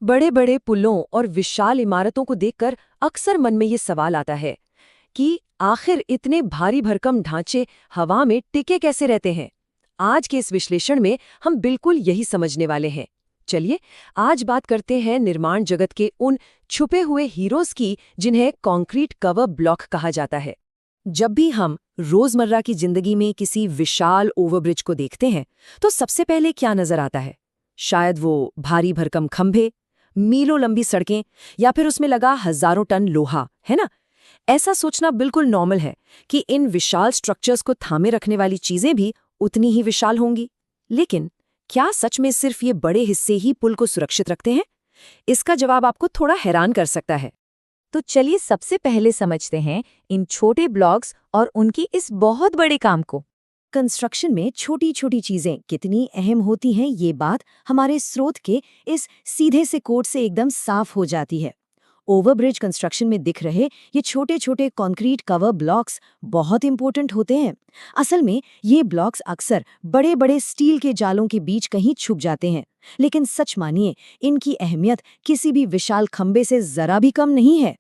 बड़े बड़े पुलों और विशाल इमारतों को देखकर अक्सर मन में ये सवाल आता है कि आखिर इतने भारी भरकम ढांचे हवा में टिके कैसे रहते हैं। आज के इस विश्लेषण में हम बिल्कुल यही समझने वाले हैं। चलिए आज बात करते हैं निर्माण जगत के उन छुपे हुए हीरोज की जिन्हें कंक्रीट कवर ब्लॉक कहा जाता है। जब भी हम रोजमर्रा की जिंदगी में किसी विशाल ओवरब्रिज को देखते हैं तो सबसे पहले क्या नजर आता है? शायद वो भारी भरकम खंभे, मीलों लंबी सड़कें या फिर उसमें लगा हजारों टन लोहा, है ना? ऐसा सोचना बिल्कुल नॉर्मल है कि इन विशाल स्ट्रक्चर्स को थामे रखने वाली चीजें भी उतनी ही विशाल होंगी। लेकिन क्या सच में सिर्फ ये बड़े हिस्से ही पुल को सुरक्षित रखते हैं? इसका जवाब आपको थोड़ा हैरान कर सकता है। तो चलिए सबसे पहले समझते हैं इन छोटे ब्लॉक्स और उनकी इस बहुत बड़े काम को। कंस्ट्रक्शन में छोटी छोटी चीजें कितनी अहम होती हैं, ये बात हमारे स्रोत के इस सीधे से कोट से एकदम साफ हो जाती है। ओवरब्रिज कंस्ट्रक्शन में दिख रहे ये छोटे छोटे कंक्रीट कवर ब्लॉक्स बहुत इंपॉर्टेंट होते हैं। असल में ये ब्लॉक्स अक्सर बड़े बड़े स्टील के जालों के बीच कहीं छुप जाते हैं, लेकिन सच मानिए इनकी अहमियत किसी भी विशाल खंबे से जरा भी कम नहीं है।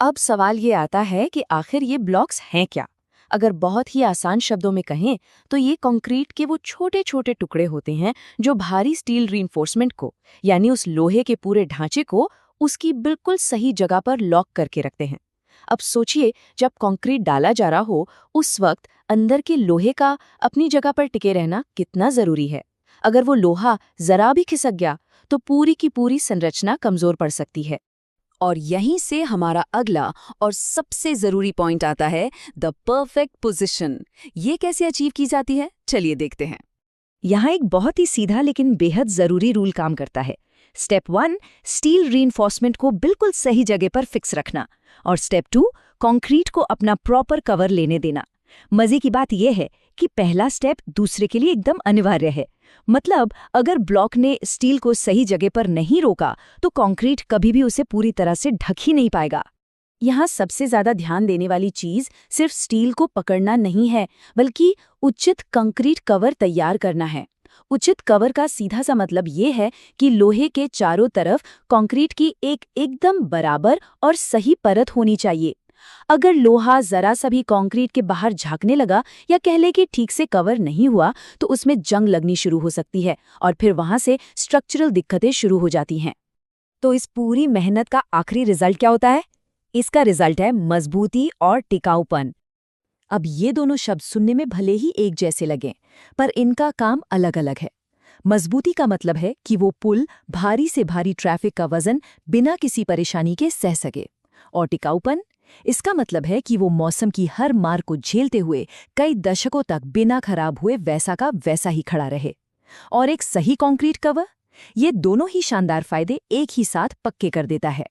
अब सवाल ये आता है कि आखिर ये ब्लॉक्स हैं क्या? अगर बहुत ही आसान शब्दों में कहें तो ये कंक्रीट के वो छोटे छोटे टुकड़े होते हैं जो भारी स्टील रीइंफोर्समेंट को, यानी उस लोहे के पूरे ढांचे को उसकी बिल्कुल सही जगह पर लॉक करके रखते हैं। अब सोचिए, जब कंक्रीट डाला जा रहा हो उस वक्त अंदर के लोहे का अपनी जगह पर टिके रहना कितना जरूरी है। अगर वो लोहा जरा भी खिसक गया तो पूरी की पूरी संरचना कमजोर पड़ सकती है। और यहीं से हमारा अगला और सबसे जरूरी पॉइंट आता है, द परफेक्ट पोजीशन। ये कैसे अचीव की जाती है, चलिए देखते हैं। यहाँ एक बहुत ही सीधा लेकिन बेहद जरूरी रूल काम करता है। स्टेप 1, स्टील रीइंफोर्समेंट को बिल्कुल सही जगह पर फिक्स रखना, और स्टेप 2, कंक्रीट को अपना प्रॉपर कवर लेने देना। मजे की बात यह है कि पहला स्टेप दूसरे के लिए एकदम अनिवार्य है। मतलब अगर ब्लॉक ने स्टील को सही जगह पर नहीं रोका तो कंक्रीट कभी भी उसे पूरी तरह से ढक ही नहीं पाएगा। यहाँ सबसे ज्यादा ध्यान देने वाली चीज सिर्फ स्टील को पकड़ना नहीं है, बल्कि उचित कंक्रीट कवर तैयार करना है। उचित कवर का सीधा सा मतलब ये है कि लोहे के चारों तरफ कंक्रीट की एक एकदम बराबर और सही परत होनी चाहिए। अगर लोहा जरा सा भी कंक्रीट के बाहर झांकने लगा या कह ले कि ठीक से कवर नहीं हुआ तो उसमें जंग लगनी शुरू हो सकती है और फिर वहां से स्ट्रक्चरल दिक्कतें शुरू हो जाती हैं। तो इस पूरी मेहनत का आखिरी रिजल्ट क्या होता है? इसका रिजल्ट है मजबूती और टिकाऊपन। अब ये दोनों शब्द सुनने में भले ही एक जैसे लगें, पर इनका काम अलग अलग है। मजबूती का मतलब है कि वो पुल भारी से भारी ट्रैफिक का वजन बिना किसी परेशानी के सह सके, और टिकाऊपन, इसका मतलब है कि वो मौसम की हर मार को झेलते हुए कई दशकों तक बिना खराब हुए वैसा का वैसा ही खड़ा रहे। और एक सही कंक्रीट कवर ये दोनों ही शानदार फायदे एक ही साथ पक्के कर देता है।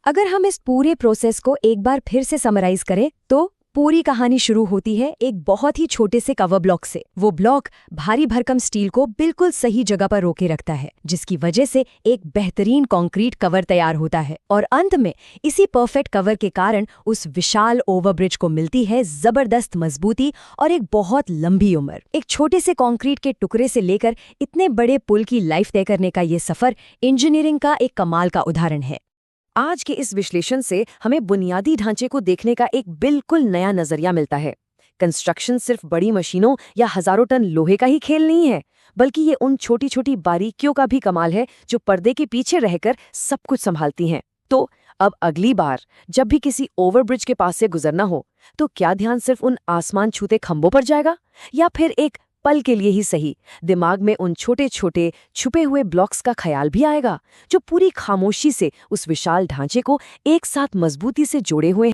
अगर हम इस पूरे प्रोसेस को एक बार फिर से समराइज करें तो पूरी कहानी शुरू होती है एक बहुत ही छोटे से कवर ब्लॉक से। वो ब्लॉक भारी भरकम स्टील को बिल्कुल सही जगह पर रोके रखता है, जिसकी वजह से एक बेहतरीन कंक्रीट कवर तैयार होता है। और अंत में इसी परफेक्ट कवर के कारण उस विशाल ओवरब्रिज को मिलती है जबरदस्त मजबूती और एक बहुत लंबी उम्र। एक छोटे से कंक्रीट के टुकड़े से लेकर इतने बड़े पुल की लाइफ तय करने का ये सफर इंजीनियरिंग का एक कमाल का उदाहरण है। आज के इस विश्लेषण से हमें बुनियादी ढांचे को देखने का एक बिल्कुल नया नजरिया मिलता है। कंस्ट्रक्शन सिर्फ बड़ी मशीनों या हजारों टन लोहे का ही खेल नहीं है, बल्कि ये उन छोटी छोटी बारीकियों का भी कमाल है जो पर्दे के पीछे रहकर सब कुछ संभालती हैं। तो अब अगली बार जब भी किसी ओवरब्रिज के पास से गुजरना हो तो क्या ध्यान सिर्फ उन आसमान छूते खंभों पर जाएगा, या फिर एक पल के लिए ही सही दिमाग में उन छोटे छोटे छुपे हुए ब्लॉक्स का ख्याल भी आएगा जो पूरी खामोशी से उस विशाल ढांचे को एक साथ मजबूती से जोड़े हुए हैं।